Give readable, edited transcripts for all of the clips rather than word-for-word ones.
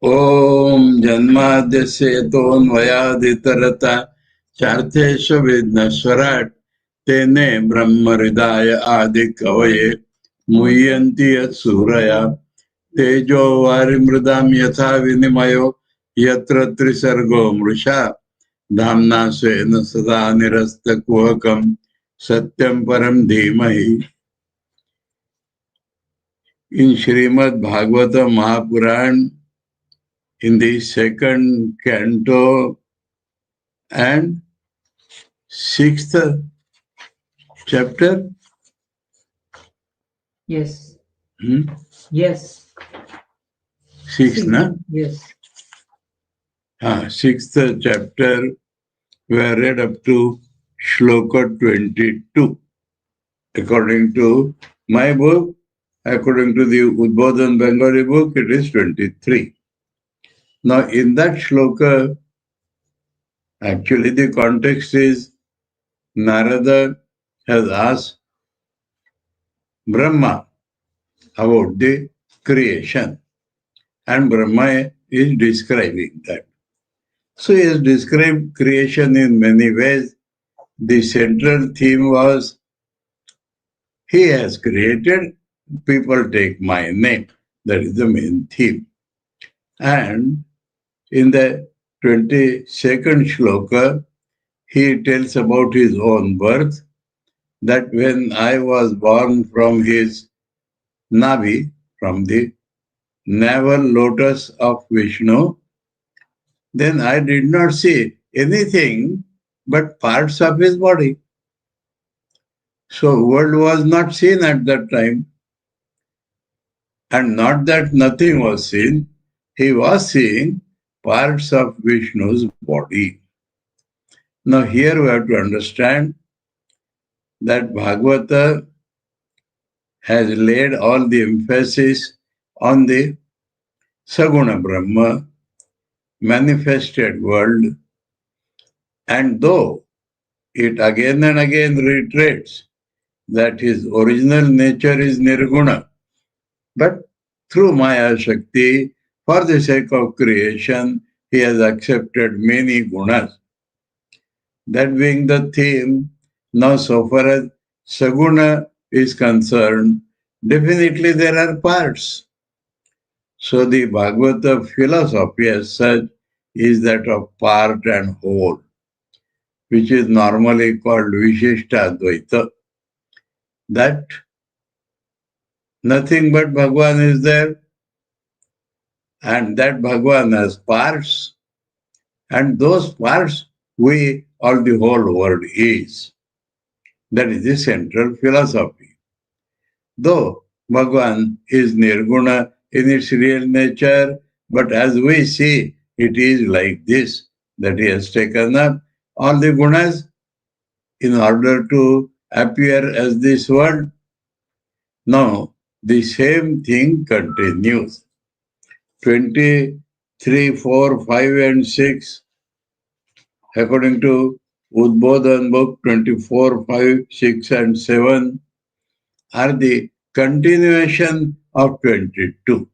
Om Janmadhyasya Hetonvayadhitarata Charthesha Vidnaswarat Tene Brahmaridaya Adi Kavaye Muyanti Yat Suraya Tejo Varimridam Yatha Vinimayo Yatra Trisargo Mrisha Dhamna Svena Sada Nirasta Kuhakam Satyam Param Dhimahi. In Srimad Bhagavata Mahapurana, in the second canto and 6th chapter? Yes. Yes. 6th, na? Yes. 6th chapter, we are read up to Shloka 22. According to my book, according to the Udbodhan Bengali book, it is 23. Now, in that shloka, actually the context is Narada has asked Brahma about the creation, and Brahma is describing that. So he has described creation in many ways. The central theme was, he has created, people take my name. That is the main theme. And in the 22nd shloka, he tells about his own birth, that when I was born from his Navi, from the navel lotus of Vishnu, then I did not see anything but parts of his body. So world was not seen at that time. And not that nothing was seen, he was seeing parts of Vishnu's body. Now here we have to understand that Bhagavata has laid all the emphasis on the Saguna Brahma, manifested world, and though it again and again reiterates that his original nature is Nirguna, but through Maya Shakti, for the sake of creation, he has accepted many gunas. That being the theme, now so far as Saguna is concerned, definitely there are parts. So the Bhagavata philosophy as such is that of part and whole, which is normally called Vishishta Advaita. That nothing but Bhagavan is there, and that Bhagavan has parts, and those parts we, all the whole world is. That is the central philosophy. Though Bhagavan is Nirguna in its real nature, but as we see, it is like this, that he has taken up all the gunas in order to appear as this world. Now, the same thing continues. 23, 4, 5 and 6, according to Udbodhan book 24, 5, 6 and 7, are the continuation of 22.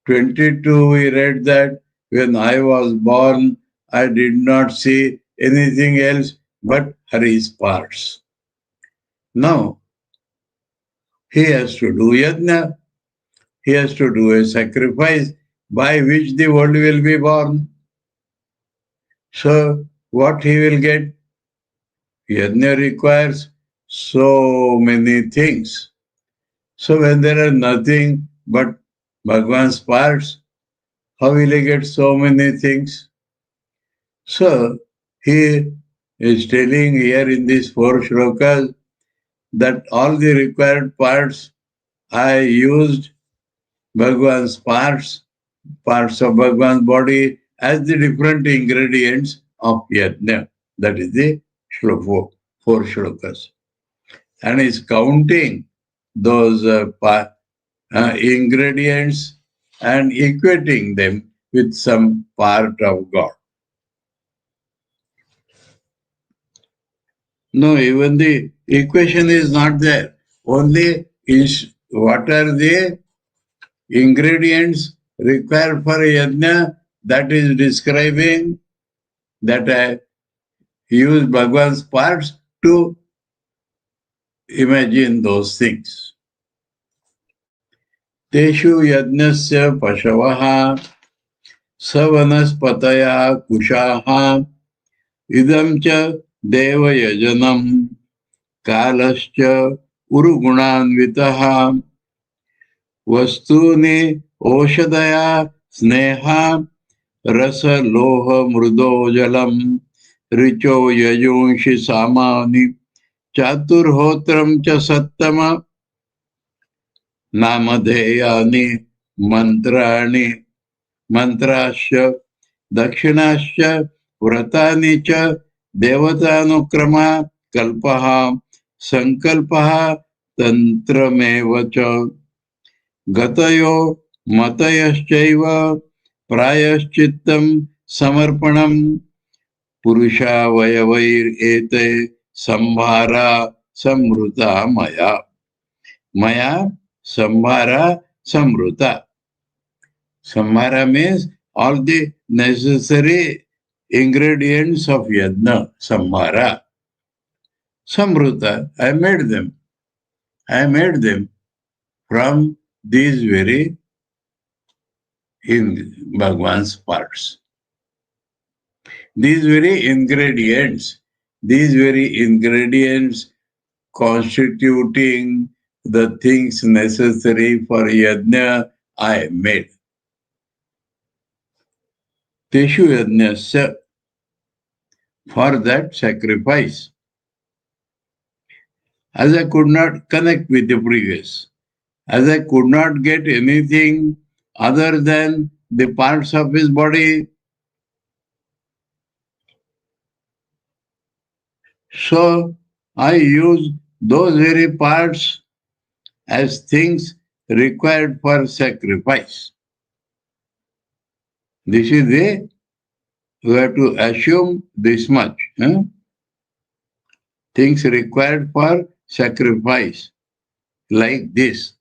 22 we read that when I was born, I did not see anything else but Hari's parts. Now, he has to do yajna. He has to do a sacrifice by which the world will be born. So, what he will get? Yajna requires so many things. So, when there are nothing but Bhagwan's parts, how will he get so many things? So, he is telling here in these 4 shlokas that all the required parts I used Bhagwan's parts of Bhagwan's body as the different ingredients of yajna. That is the shloka, 4 shlokas. And is counting those ingredients and equating them with some part of God. No, even the equation is not there. Only is what are the ingredients required for a yajna, that is describing that I use Bhagwan's parts to imagine those things. Teshu yajnasya pashavaha savanaspataya kushaha idam cha deva yajanam kalascha urugunanvitaha vastuni oshadaya sneha rasa loha mrudo jalam richo yajunshi samani chaturhotram cha sattama namadheyani mantrani mantrasya dakshinasya व्रतानि च देवतानुक्रमा कल्पः संकल्पः तंत्रमेव च गतयो मतयश्चैव प्रायश्चित्तं समर्पणं पुरुषावयवैरेते संभारा समृता मया मया संभारा Samrita. Samhara means all the necessary ingredients of yajna, samhara. Samruta, I made them. I made them from these very in Bhagwan's parts. These very ingredients constituting the things necessary for yajna, I made. Teshu yajnasya, for that sacrifice. As I could not connect with the previous, as I could not get anything other than the parts of his body, so I use those very parts as things required for sacrifice. This is the, we have to assume this much. Things required for sacrifice, like this.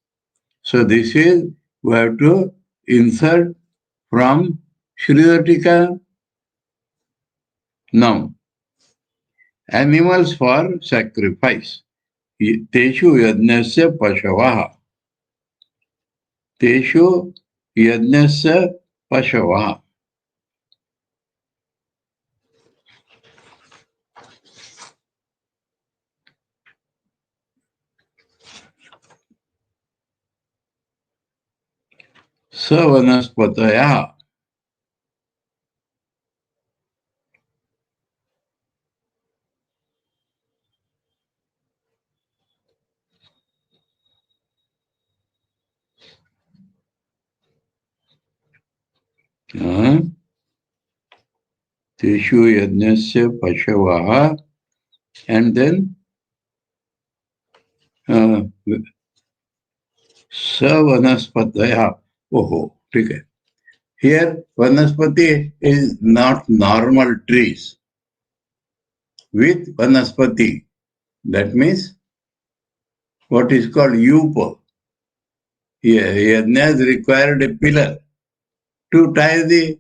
So this is, we have to insert from Shridatika. Now, animals for sacrifice. Teshu yajnasya pashavaha. Teshu yajnasya pashavaha. Savanaspataya. Teshu yajnasya pashavaha. And then Savanaspataya. Oh, okay. Here, Vanaspati is not normal trees. With Vanaspati, that means what is called yupa. Yajna has required a pillar to tie the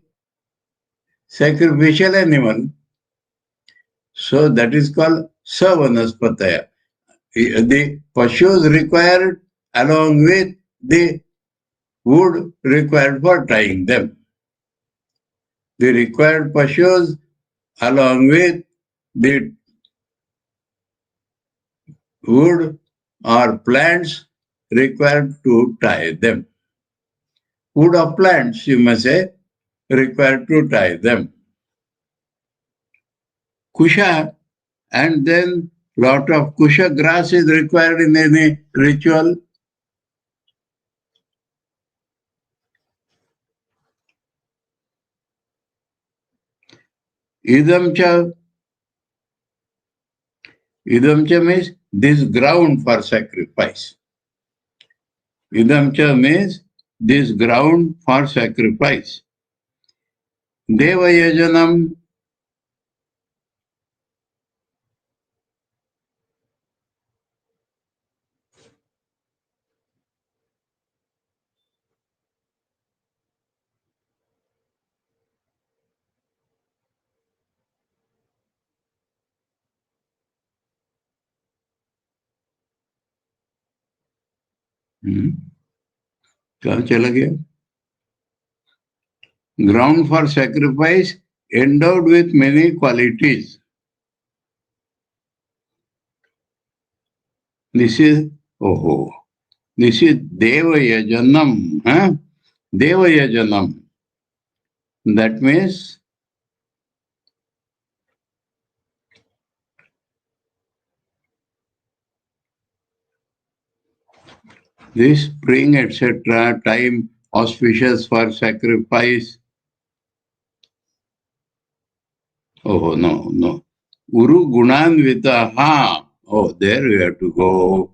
sacrificial animal. So that is called Savanaspataya. The pashus required along with the wood required for tying them. The required pashus along with the wood or plants required to tie them. Wood of plants, you must say, required to tie them. Kusha, and then lot of kusha grass is required in any ritual. Idamcha means this ground for sacrifice. Idam cha means this ground for sacrifice. Deva yajanam. कहाँ चला गया? Ground for sacrifice endowed with many qualities. This is this is Deva Yajanam. Deva Yajanam. That means this spring, etc., time auspicious for sacrifice. No. Uru Gunanvita. There we have to go.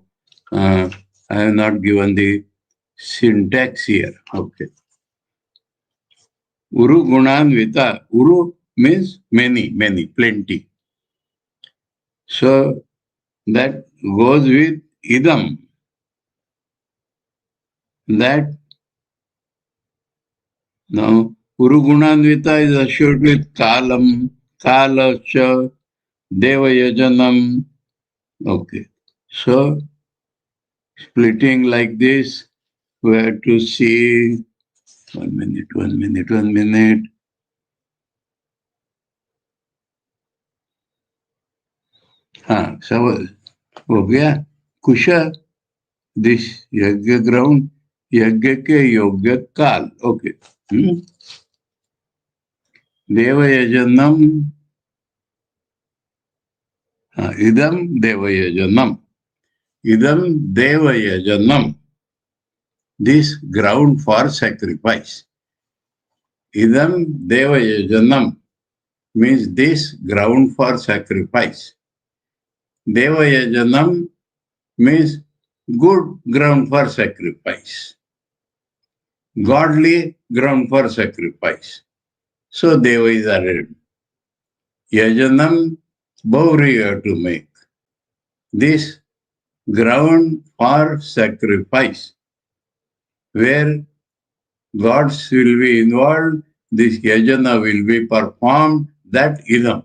I have not given the syntax here. Okay. Uru Gunanvita. Uru means many, plenty. So that goes with idam. That now Urugunanvita is assured with kalam, kalascha, devayajanam. Okay. So splitting like this, we have to see 1 minute. So हो गया कुशा this yajna ground यज्ञ के योग्य काल. Okay. Devayajanam. Idam Devayajanam. Idam Devayajanam. This ground for sacrifice. Idam Devayajanam means this ground for sacrifice. Devayajanam means good ground for sacrifice. Godly ground for sacrifice. So Deva is added. Yajanam, Bauri you have to make. This ground for sacrifice, where gods will be involved, this yajana will be performed, that idam.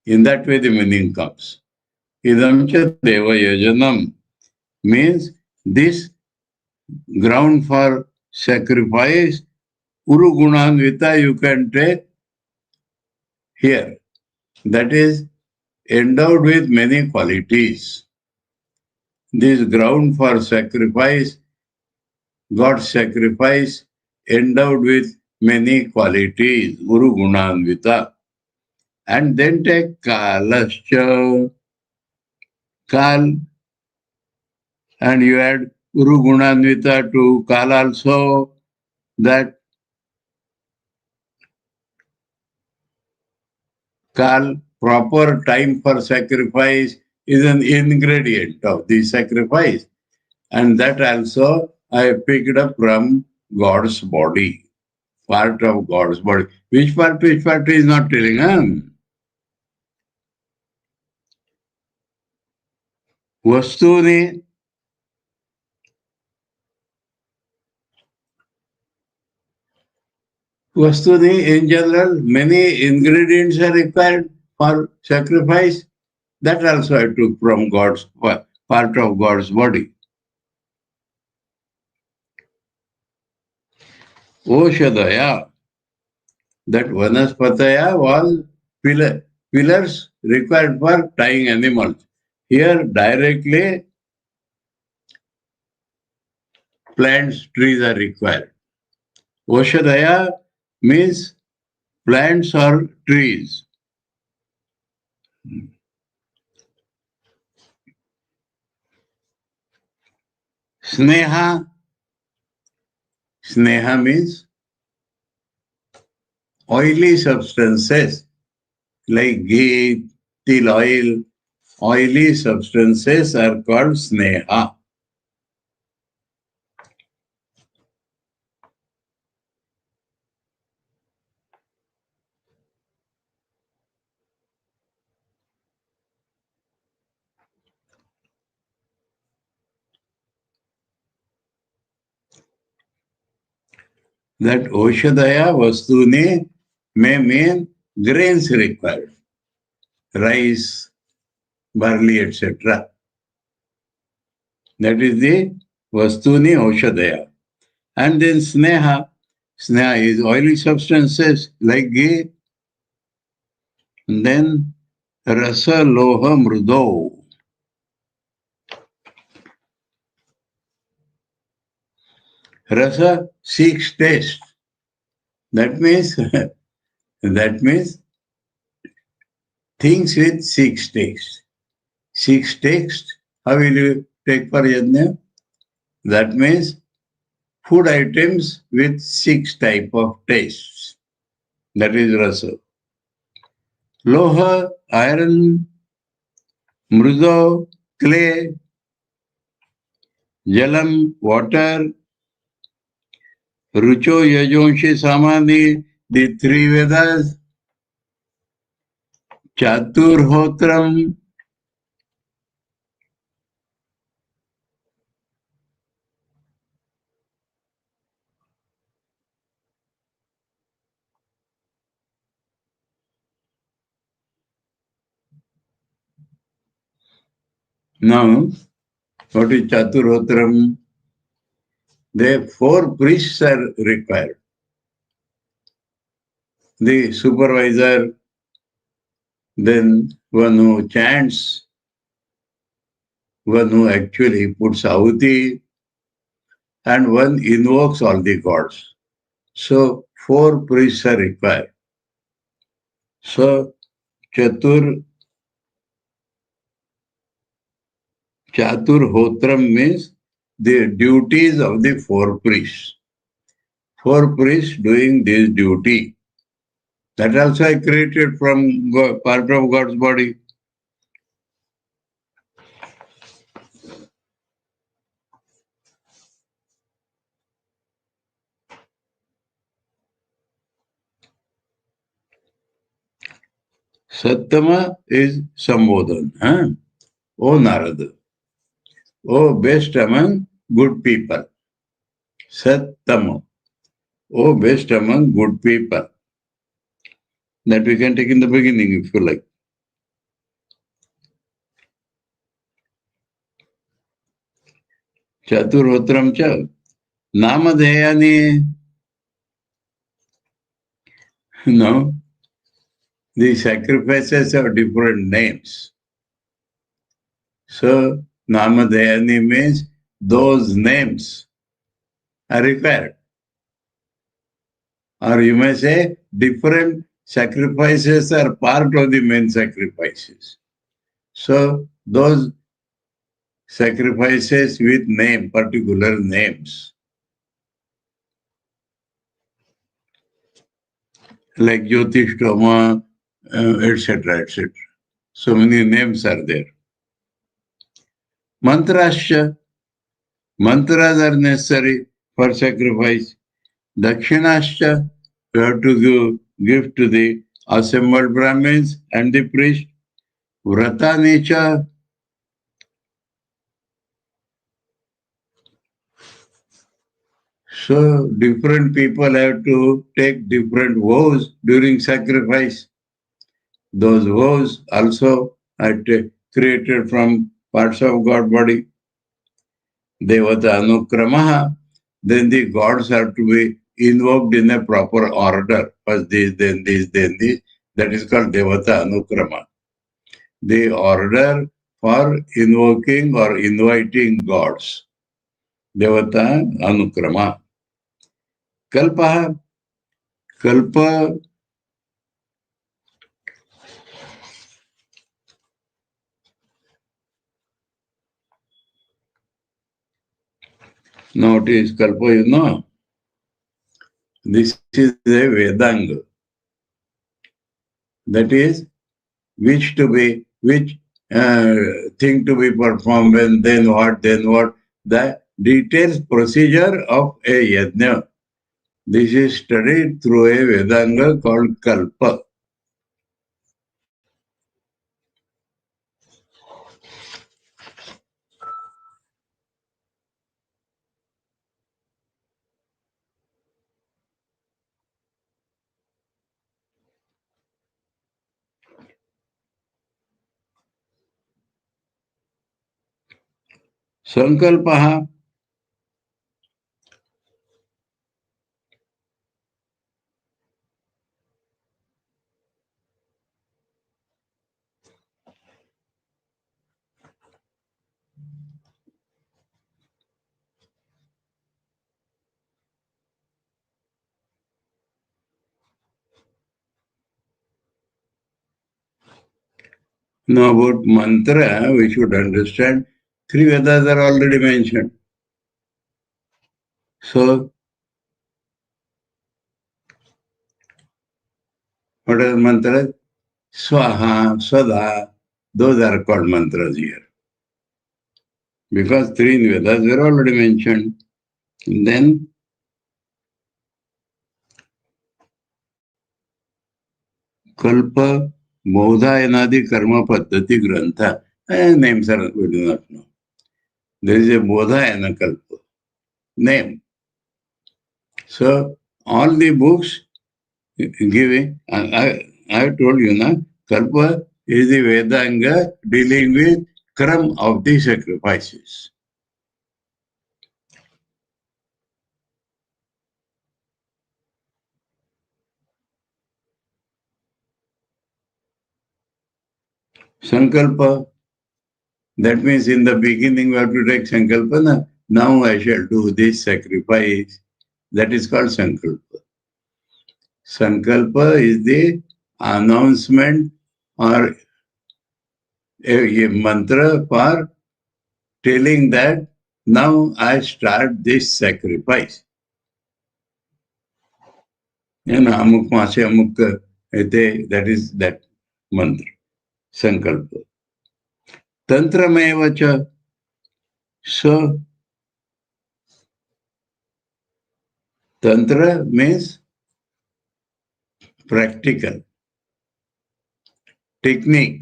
In that way the meaning comes. Idam cha deva yajanam means this ground for sacrifice, Uru Gunanvita you can take here. That is endowed with many qualities. This ground for sacrifice, God's sacrifice, endowed with many qualities, Uru Gunanvita. And then take Kalascha, Kal, and you add Uru Gunanvita to Kal also, that Kal, proper time for sacrifice, is an ingredient of the sacrifice. And that also I picked up from God's body, part of God's body. Which part is not telling. Vastuni in general, many ingredients are required for sacrifice. That also I took from God's part of God's body. Oshadaya, that Vanaspataya was pillars required for tying animals. Here directly plants, trees are required. Oshadaya means plants or trees. Sneha means oily substances like ghee, til oil. Oily substances are called sneha. That Oshadaya Vastuni may mean grains required, rice, barley, etc. That is the Vastuni Oshadaya. And then Sneha. Sneha is oily substances like ghee. And then Rasa Loha Mrudo. Rasa seeks taste. That means that means things with six taste. Six taste. How will you take for yajna? That means food items with six type of tastes. That is rasa. Loha, iron, mrudo, clay, jalam, water, rucho, yajonshi, samadhi, the three Vedas, chaturhotram. Now, what is chaturhotram? The four priests are required. The supervisor, then one who chants, one who actually puts ahuti, and one invokes all the gods. So, four priests are required. So, Chaturhotram means the duties of the four priests. Four priests doing this duty. That also I created from part of God's body. Sattama is Sambodhan. Huh? O Narada. O best among good people. Sattama. O best among good people. That we can take in the beginning if you like. Chaturhotram cha. Namadheyani. No. The sacrifices have different names. So, Namadhayani means those names are required. Or you may say different sacrifices are part of the main sacrifices. So, those sacrifices with name, particular names, like Jyotishtoma, etc., etc. So many names are there. Mantrasya. Mantras are necessary for sacrifice. Dakshinascha, you have to give to the assembled Brahmins and the priest. Vratanecha, so different people have to take different vows during sacrifice. Those vows also are created from parts of God body. Devata Anukramaha, then the gods have to be invoked in a proper order. First this, then this, then this. That is called Devata Anukrama. The order for invoking or inviting gods. Devata Anukrama. Kalpa. Kalpa. Now it is Kalpa, you know. This is a Vedanga. That is, which thing to be performed, and then what, the detailed procedure of a yajna. This is studied through a Vedanga called Kalpa. Sankalpaha. Now about mantra, we should understand three Vedas are already mentioned. So, what are mantras? Swaha, Swada, those are called mantras here. Because three Vedas were already mentioned. And then, Kalpa, Bodhayanadi Karma Paddhati Grantha. Names are, we do not know. There is a Bodhayana Kalpa name. So, all the books giving, I have told you now, Kalpa is the Vedanga dealing with Kram of the sacrifices. Sankalpa, that means in the beginning we have to take Sankalpa. Now I shall do this sacrifice. That is called Sankalpa. Sankalpa is the announcement or a mantra for telling that now I start this sacrifice. Amuk Mase Amuk Ete, that is that mantra, Sankalpa. Tantrameva cha. So, Tantra means practical, technique.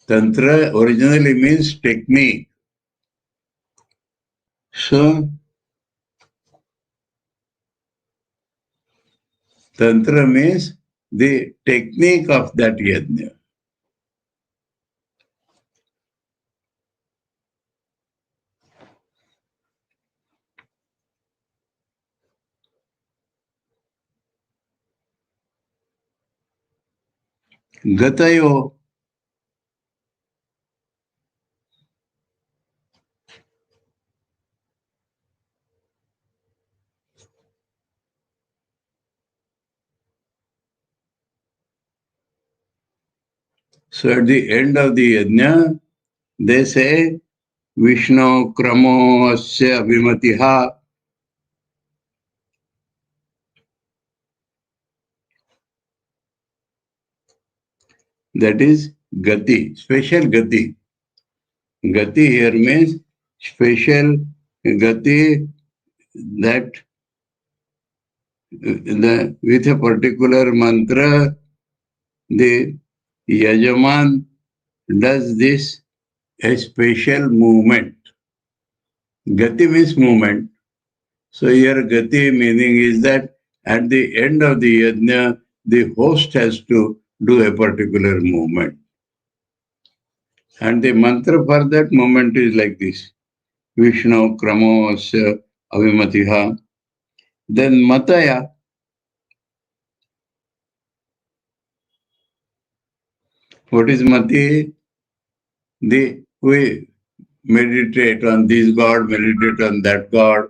Tantra originally means technique. So, Tantra means the technique of that yajna. Gatayo. So at the end of the yajna, they say, Vishnu kramo asya vimatiha. That is gati, special gati. Gati here means special gati that with a particular mantra, the Yajaman does this a special movement. Gati means movement. So here Gati meaning is that at the end of the yajna, the host has to do a particular movement. And the mantra for that movement is like this. Vishnu kramo asya avimatiha. Then mataya. What is mati? We meditate on this God, meditate on that God.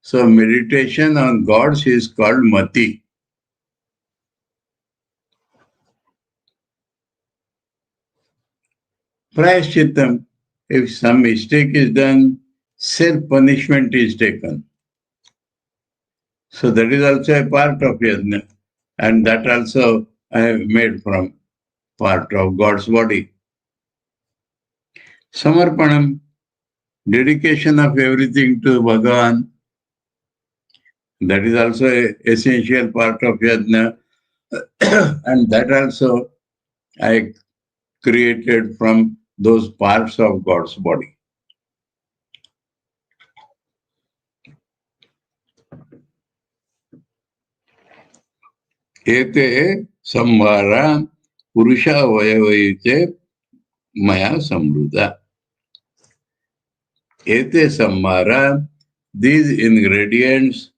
So meditation on gods is called mati. Prayashchittam. If some mistake is done, self-punishment is taken. So that is also a part of yajna. And that also I have made from part of God's body. Samarpanam, dedication of everything to Bhagavan. That is also an essential part of yajna. And that also I created from those parts of God's body. Ete samvara purusha vayavayite maya samruddha. ete samvara, these ingredients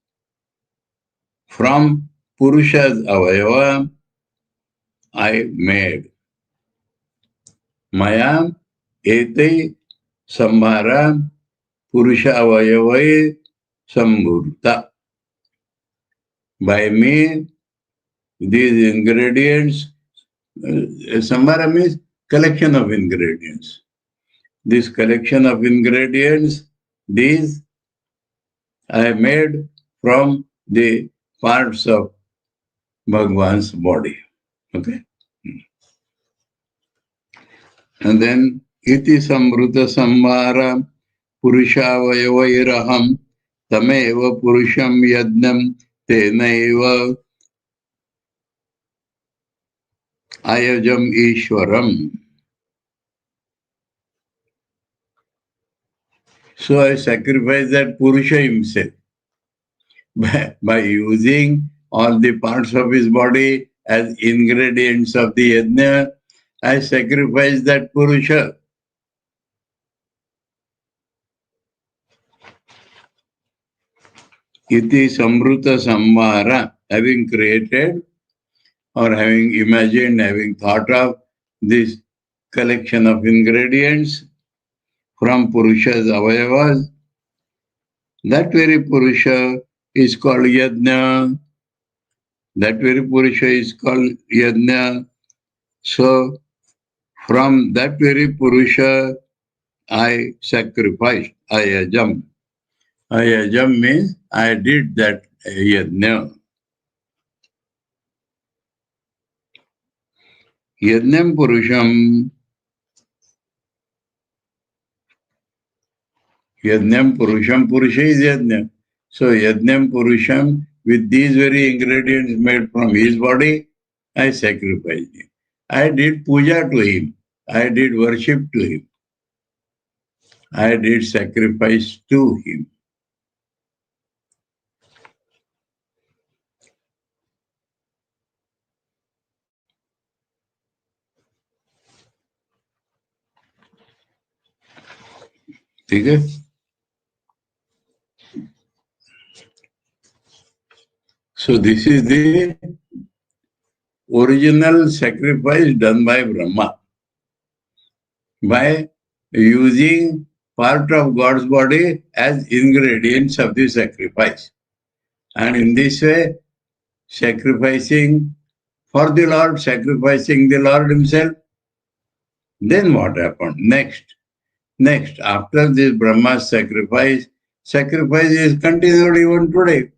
from Purusha's avayava I made. Maya ete samvara Purusha avayavai samburta. By me, these ingredients, samvara means collection of ingredients. This collection of ingredients, these I made from the parts of Bhagwan's body. Okay? And then, iti samruta samvara purushavayavairaham tameva purusham yadnam tenaiva ayajam ishwaram. So I sacrifice that Purusha himself by using all the parts of his body as ingredients of the yajna. I sacrifice that Purusha. Iti samruta samvara, having created or having imagined, having thought of this collection of ingredients from Purusha's avayavas, that very Purusha is called yajna. That very Purusha is called yajna. So, from that very Purusha, I sacrificed, ayajam. Ayajam means I did that yajna. Yajnam Purusham. Yajnam Purusham. Purusha is yajna. So, yajnam Purusham, with these very ingredients made from his body, I sacrificed him. I did puja to him. I did worship to him. I did sacrifice to him. Okay? So this is the original sacrifice done by Brahma. By using part of God's body as ingredients of the sacrifice. And in this way, sacrificing for the Lord, sacrificing the Lord himself. Then what happened? Next, after this Brahma's sacrifice is continued even today.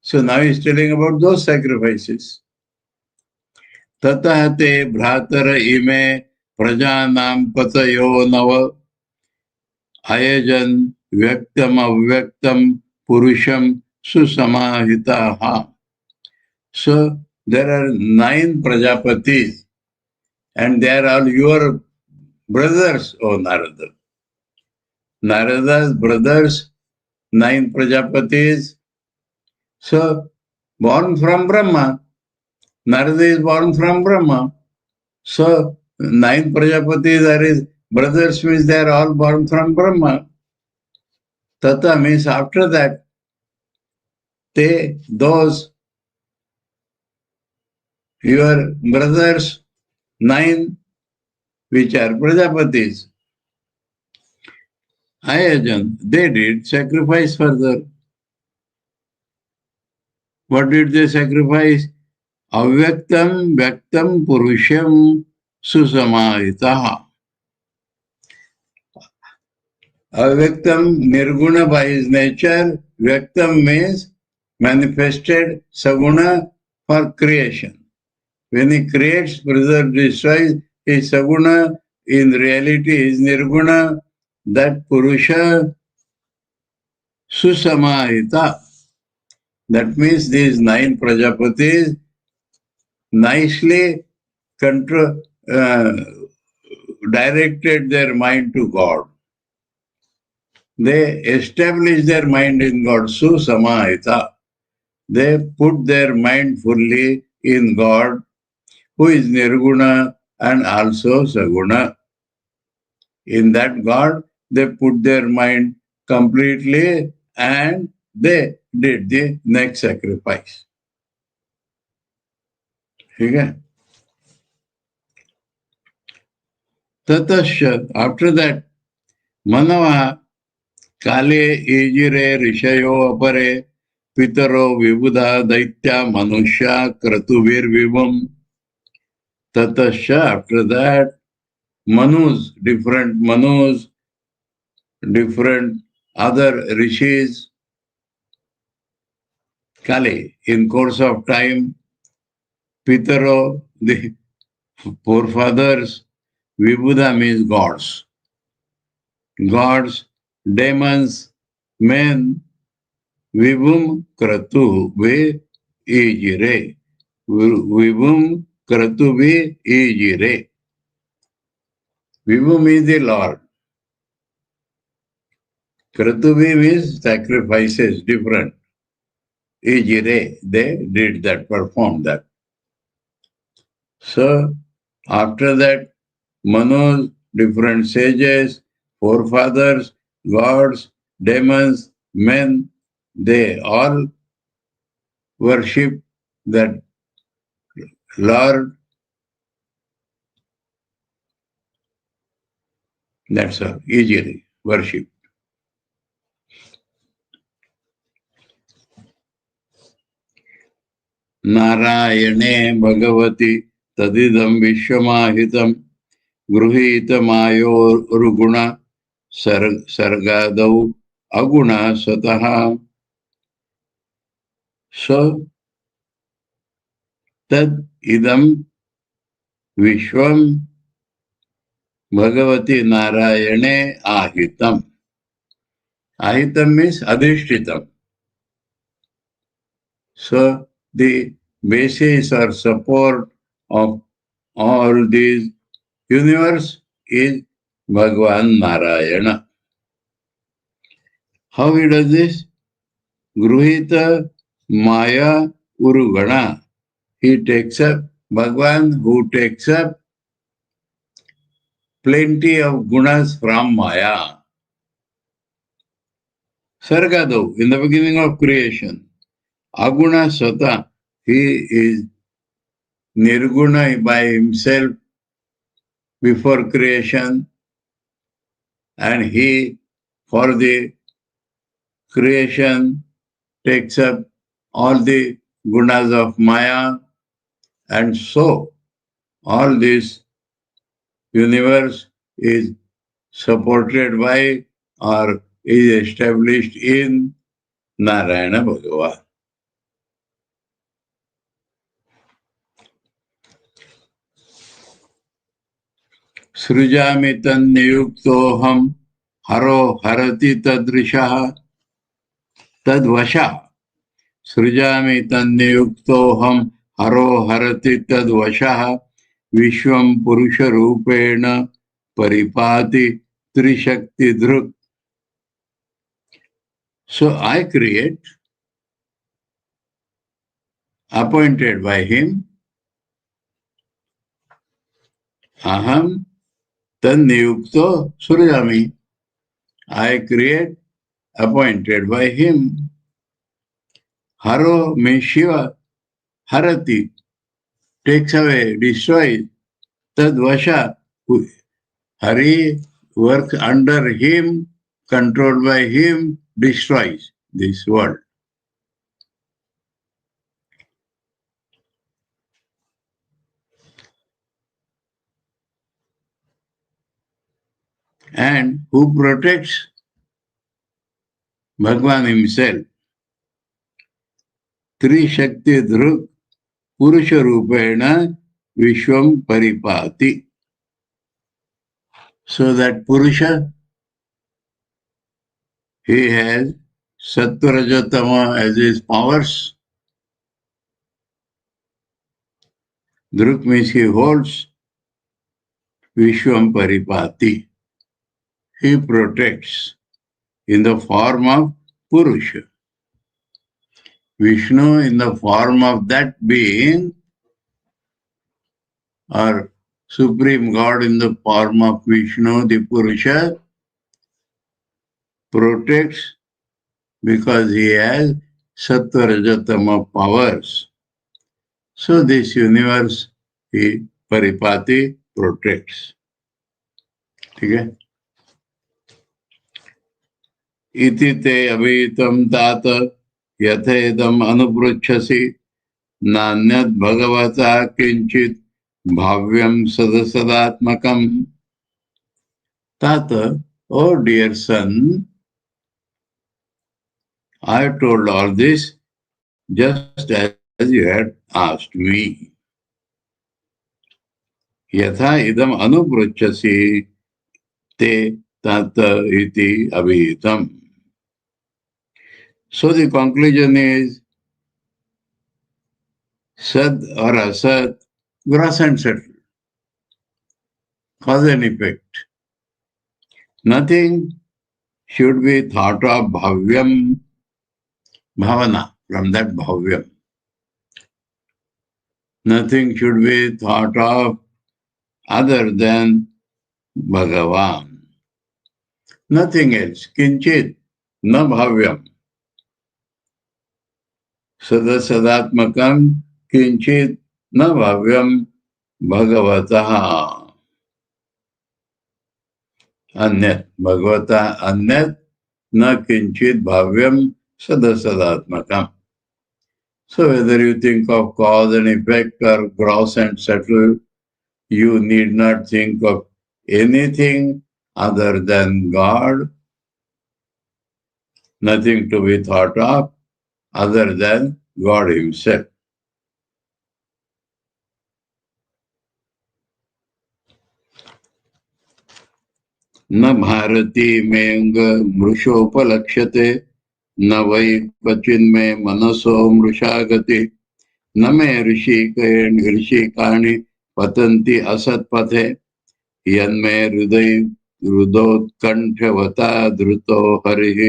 So now he's telling about those sacrifices. Tatah te bhratara ime prajanam patayo nava ayajan vyaktam avyaktam purusham susamahitaha. So there are 9 Prajapatis and they are all your brothers, O Narada. Narada's brothers, 9 Prajapatis. So born from Brahma. Narada is born from Brahma. So 9 Prajapatis are his brothers, means they are all born from Brahma. Tata means after that, those your brothers, 9, which are Prajapatis, Ayajan, they did sacrifice further. What did they sacrifice? Avyaktam Vyaktam Purusham Susamahitaha. Avyaktam Nirguna by his nature, Vyaktam means manifested Saguna for creation. When he creates, preserves, destroys, is Saguna, in reality is Nirguna, that Purusha Susamahita. That means these 9 Prajapatis nicely directed their mind to God. They established their mind in God, Susamahita. They put their mind fully in God, who is Nirguna and also Saguna. In that God, they put their mind completely and they did the next sacrifice. Okay? Tatasya, after that, Manava Kale ejire rishayo apare pitaro vibudha daitya manusya kratuvir vivam. Tatasya, after that, Manus, different other rishis, Kale, in course of time, Pitaro, the forefathers, Vibhuda means gods. Gods, demons, men, Vibhum Kratu ve ejire. Vibhum Kratu ve ejire. Vibhum is the Lord. Kratuvi means sacrifices, different. Ejire, they did that, performed that. So, after that, Manus, different sages, forefathers, gods, demons, men, they all worship that Lord. That's all, easily worship. Narayane Bhagavati Tadidam Vishwamahitam Gruhitamayo Ruguna Sargadau Aguna Sataha. So, Tad Idam Vishwam Bhagavati Narayane Ahitam. Ahitam means Adhishtitam. So, the basis or support of all these universe is Bhagavan Narayana. How he does this? Gruhita Maya Urugana. He takes up, Bhagavan who takes up plenty of gunas from Maya. Sargado, in the beginning of creation. Aguna Sata, he is Nirguna by himself before creation, and he, for the creation, takes up all the gunas of Maya, and so all this universe is supported by or is established in Narayana Bhagavan. सृजामि तन्नियुक्तोऽहं हरो हरति तदृशः तद्वशः सृजामि तन्नियुक्तोऽहं हरो हरति तद्वशः विश्वं पुरुषरूपेण परिपाति त्रिशक्तिधृक्. So I create, appointed by him, aham tanniyukto surjami. I create, appointed by him. Haro means Shiva, harati, takes away, destroys. Tadvasha, Hari works under him, controlled by him, destroys this world. And who protects? Bhagavan himself. Tri Shakti Dhruk Purusha Rupena Vishwam Paripati. So that Purusha, he has Sattva-Rajatama as his powers. Dhruk means he holds. Vishwam Paripati. He protects in the form of Purusha. Vishnu in the form of that being, or Supreme God in the form of Vishnu, the Purusha, protects because he has sattva rajatama powers. So this universe he paripati protects. Okay? इति ते अभिहितं तात यथेदम अनुपृच्छसि नान्यद् भगवता किंचित् भाव्यम सदसदात्मकम. Tat, oh dear son, I have told all this just as you had asked me. Yatha idam anupruchasi te tata iti abhihitam. So the conclusion is sad or asad, gross and subtle, cause and effect. Nothing should be thought of bhavyam, bhavana, from that bhavyam. Nothing should be thought of other than Bhagavan. Nothing else. Kinchit, na bhavyam. Sadasadatmakam, kinchit, na bhavyam Bhagavataha. Anyat. Bhagavata anyat, na kinchit bhavyam sadasadatmakam. So whether you think of cause and effect or gross and subtle, you need not think of anything other than God, nothing to be thought of other than God Himself. न भारती में मृषोपलक्ष्यते न वै क्वचिन्मे मनसो मृषागति न मे ऋषिकाणि पतन्ति असत्पथे यन्मे हृदोत्कण्ठवता धृतो हरिः.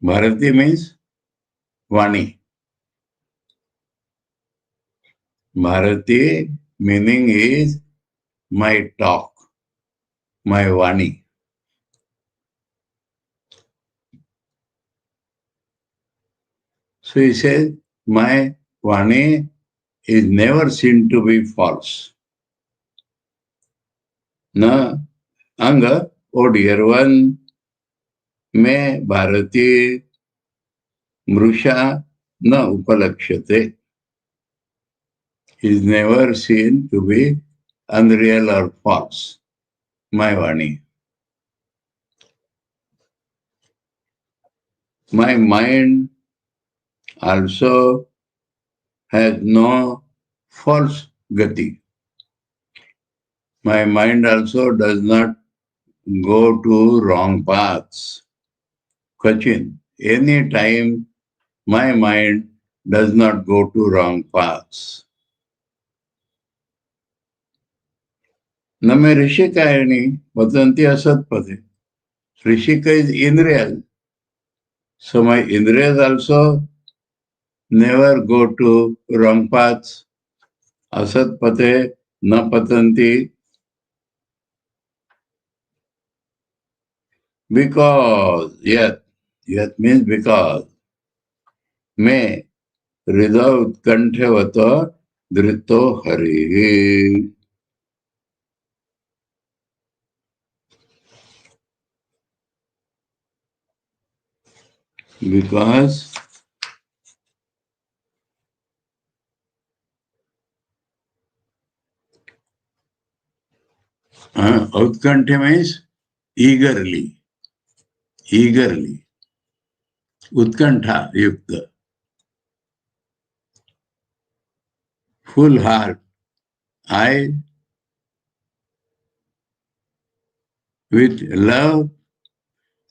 Bharati means Vani. Bharati meaning is my talk, my Vani. So he says, my Vani is never seen to be false. Na anga, O dear one, me Bharati Mrusha na upalakshate. Is never seen to be unreal or false. My Vani. My mind also has no false gati. My mind also does not go to wrong paths. Kachin, any time my mind does not go to wrong paths. Name Rishikayani Vatanti Asatpati. Rishika is Indriyas. So my Indriyas also never go to wrong paths. Asatpate na patanti. Because, yet means because. Me hridaya utkanthavato dhrito harihi. Because utkantha means eagerly. Utkantha yukta. Full heart. I, with love,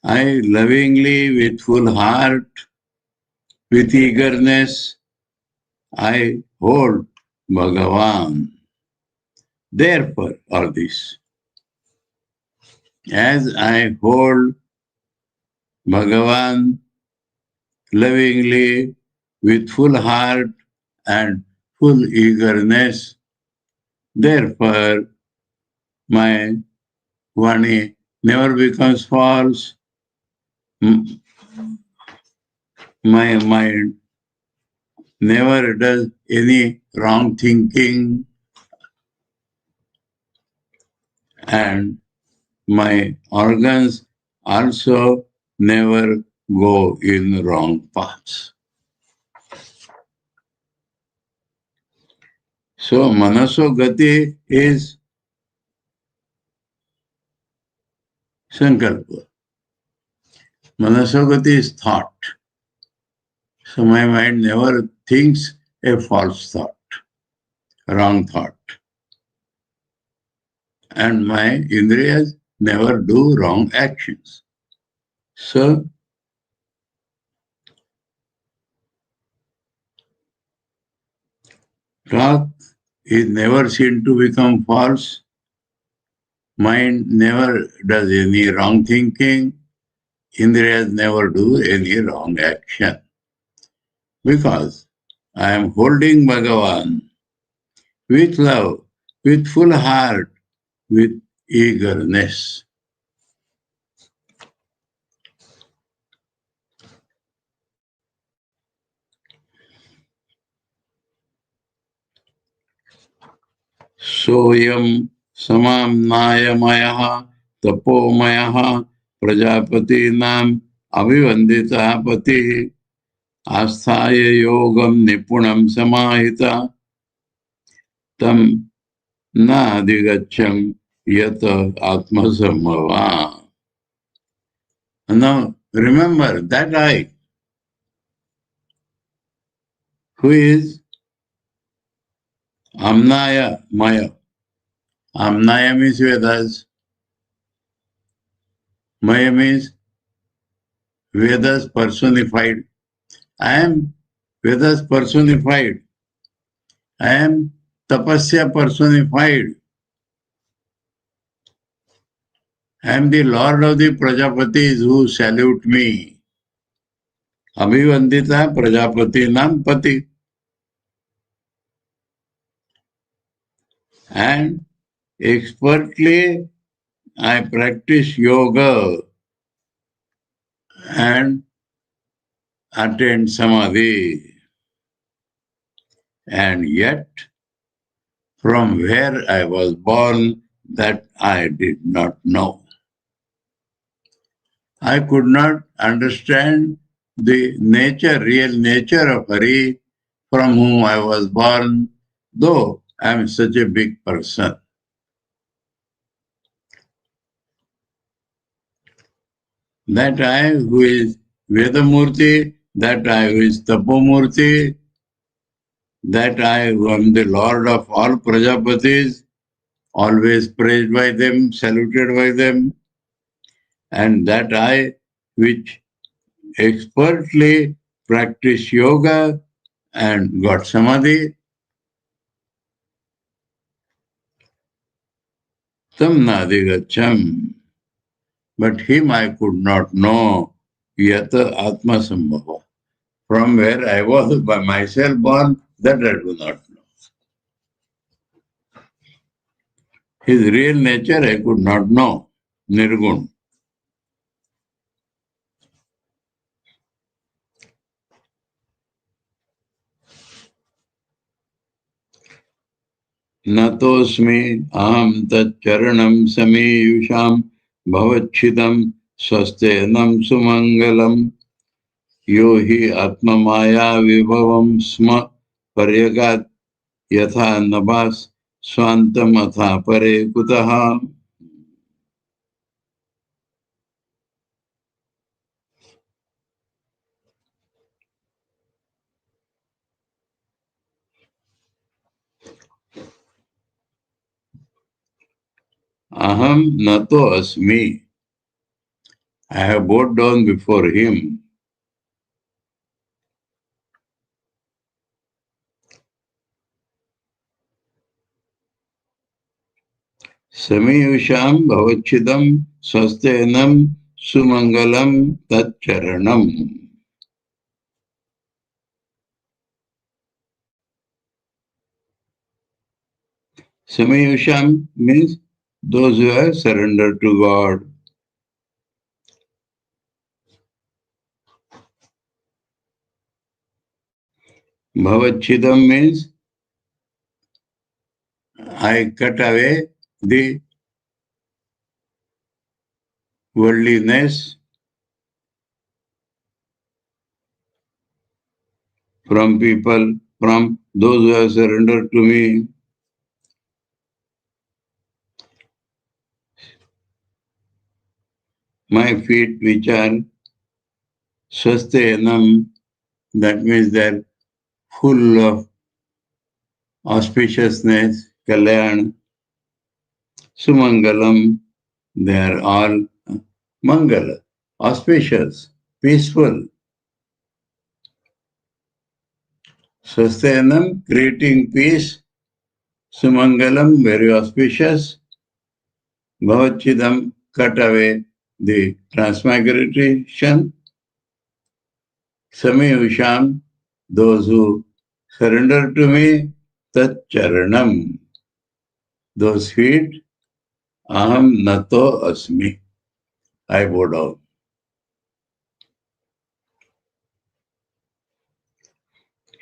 I lovingly, with full heart, with eagerness, I hold Bhagavan. Therefore, all this. As I hold Bhagavan, lovingly, with full heart and full eagerness. Therefore, my Vani never becomes false. My mind never does any wrong thinking, and my organs also never go in wrong paths. So Manaso Gati is Sankalpa. Manaso Gati is thought. So my mind never thinks a false thought, wrong thought. And my Indriyas never do wrong actions. So talk is never seen to become false. Mind never does any wrong thinking. Indriyas never do any wrong action. Because I am holding Bhagavan with love, with full heart, with eagerness. Soyam samamnayamaya tapomaya prajapati nam avivandita pati asthaya yogam nipunam samahita tam na adigacham yata atmasambhava. Now remember that I, who is Amnaya Maya. Amnaya means Vedas. Maya means Vedas personified. I am Vedas personified. I am Tapasya personified. I am the Lord of the Prajapatis who salute me. Abhivandita Prajapati Nam Pati. And expertly I practice yoga and attain samadhi. And yet, from where I was born, that I did not know. I could not understand the nature, real nature of Hari, from whom I was born, though I am such a big person. That I who is Vedamurti, that I who is Tapomurti, that I who am the Lord of all Prajapatis, always praised by them, saluted by them, and that I which expertly practice yoga and got samadhi, tam nadigacham. But him I could not know, yata atma sambhava. From where I was by myself born, that I do not know. His real nature I could not know, nirgun. Natosmi aham tat charanam samiyusham bhavachidam swastenam sumangalam yo hi atmamaya vibhavam sma paryagat yatha nabhas swantam atha pare kutaha. Aham nato asmi. I have bowed down before him. Samiyusham bhavachidam swastenam sumangalam tat charanam. Samayusham means those who have surrendered to God. Bhavachidam means I cut away the worldliness from people, from those who have surrendered to me. My feet, which are swasteyanam, that means they're full of auspiciousness, kalyan, sumangalam, they are all mangala, auspicious, peaceful. Swasteyanam, creating peace, sumangalam, very auspicious, bhavachidam, cut away the transmigration, Samayusham, those who surrender to me, tat charanam, those feet, aham nato asmi, I bow down.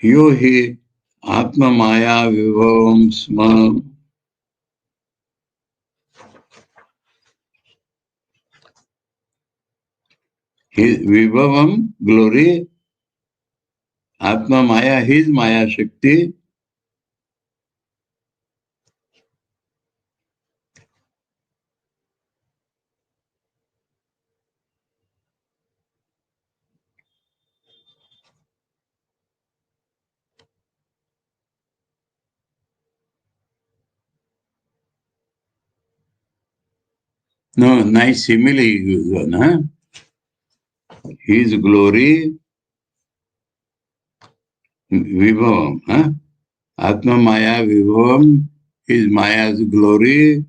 Yo hi atma maya vibhavam sma, his vibhavam, glory, atma maya, his maya shakti, no, nice simile is one, huh? His glory, vibhavam, huh? Atma maya vibhavam, his maya's glory,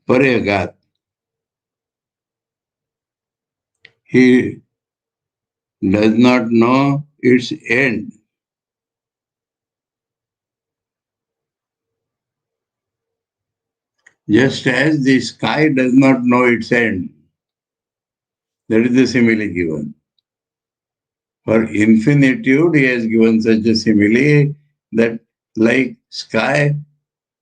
parayagat. He does not know its end. Just as the sky does not know its end. That is the simile given. For infinitude, he has given such a simile that like sky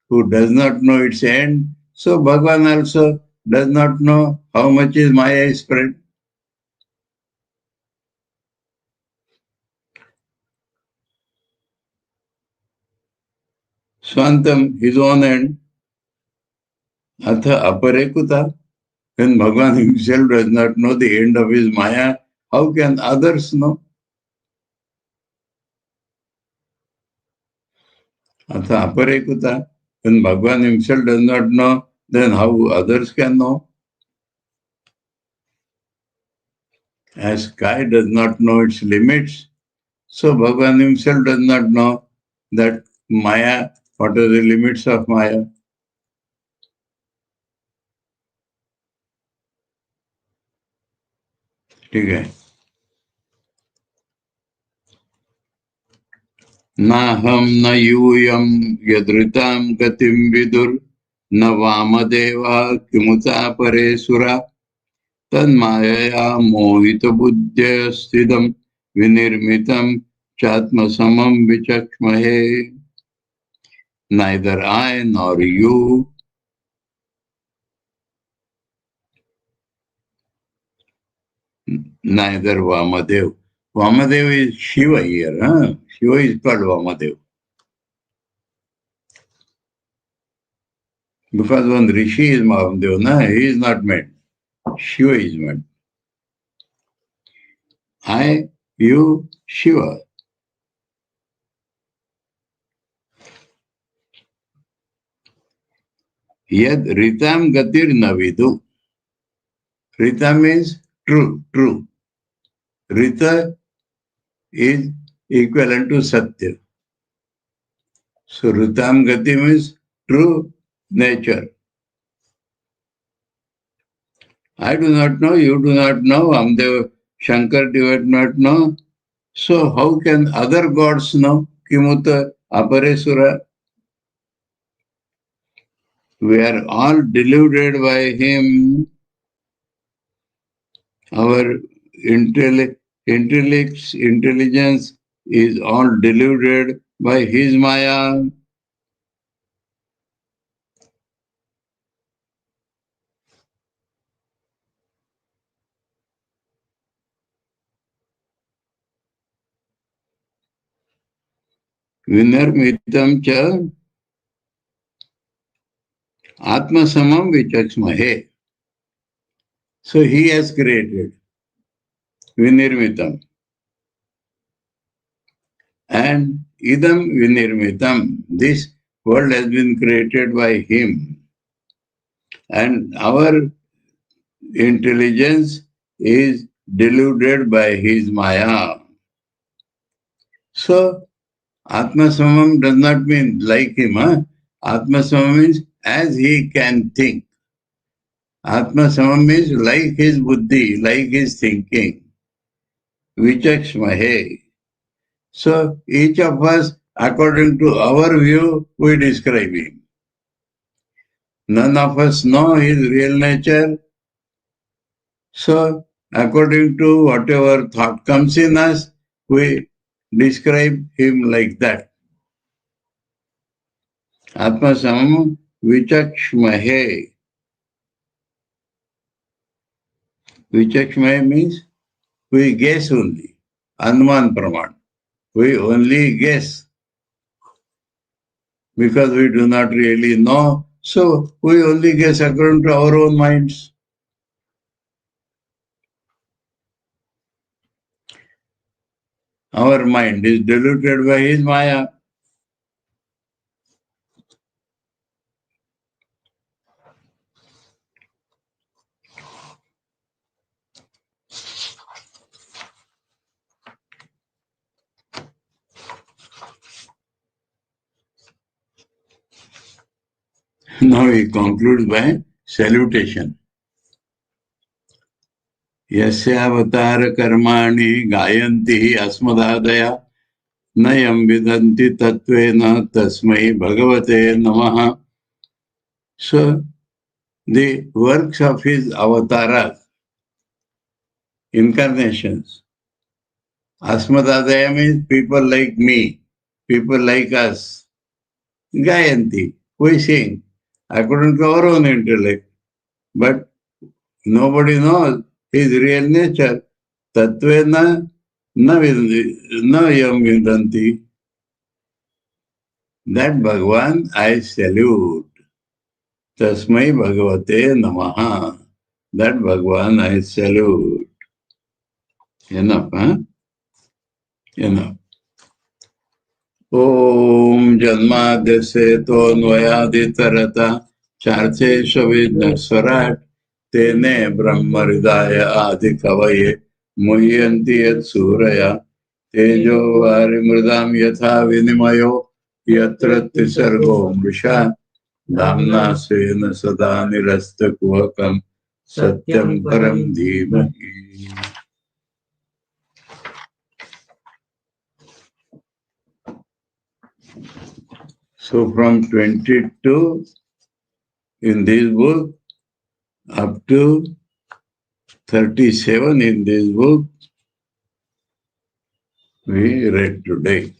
who does not know its end, so Bhagavan also does not know how much is Maya spread. Swantam, his own end, atha aparekuta. When Bhagavan himself does not know the end of his Maya, how can others know? Atha aparekuta. When Bhagavan himself does not know, then how others can know? As sky does not know its limits, so Bhagavan himself does not know that Maya, what are the limits of Maya. ठीक है. नाहम न यूयम यदृताम गतिम विदुर न वामदेवा किमुता परेसुरा तन्मायया मोहित बुद्ध्य स्थितम विनिर्मितम चात्मसमम विचक्ष्महे. Neither I nor you, neither Vamadev. Vamadev is Shiva here. Huh? Shiva is called Vamadev. Because one Rishi is Vamadev, no? He is not meant. Shiva is meant. I, you, Shiva. Yad Ritam Gatir Navidu. Rita means true, true. Rita is equivalent to Satya. So Ritam Gati means true nature. I do not know, you do not know, Amdev Shankar do not know. So how can other gods know? Kimuta aparesura. We are all deluded by him. Our intelligence is all deluded by his maya. Vinarmitam cha atmasamam vichaksmahe. So he has created vinirmitam. And idam vinirmitam. This world has been created by him. And our intelligence is deluded by his maya. So Atma-samam does not mean like him. Atma-samam means as he can think. Atma-samam means like his buddhi, like his thinking. Vichakshmahe. So each of us, according to our view, we describe him. None of us know his real nature. So according to whatever thought comes in us, we describe him like that. Atma-samam vichakshmahe. Vichakshmahe means we guess only. Anuman praman. We only guess because we do not really know. So we only guess according to our own minds. Our mind is deluded by his maya. Now he concludes by salutation. Yasya karmani gayanti asmadadaya nayam vidanti tattvena tasmai bhagavate namaha. So the works of his avatara, incarnations, asmadadaya means people like me, people like us. Gayanti, we sing according to our own intellect, but nobody knows his real nature. Tattvena na yam vidanti. That Bhagavan I salute. Tasmai Bhagavate Namaha. That Bhagavan I salute. Enough, huh? Enough. Om Janmadhyase to Nvayaditarata Charche Shavidna Swarat Tene Brahmaridaya Adhikavaye Muhyanti Yat Suraya Tejo Varimridam Yatha Vinimayo Yatra Tisargo Mrisha Dhamna Svena Sada Nirasta Kuhakam Satyam Param Dhimahi. So from 22 in this book up to 37 in this book we read today.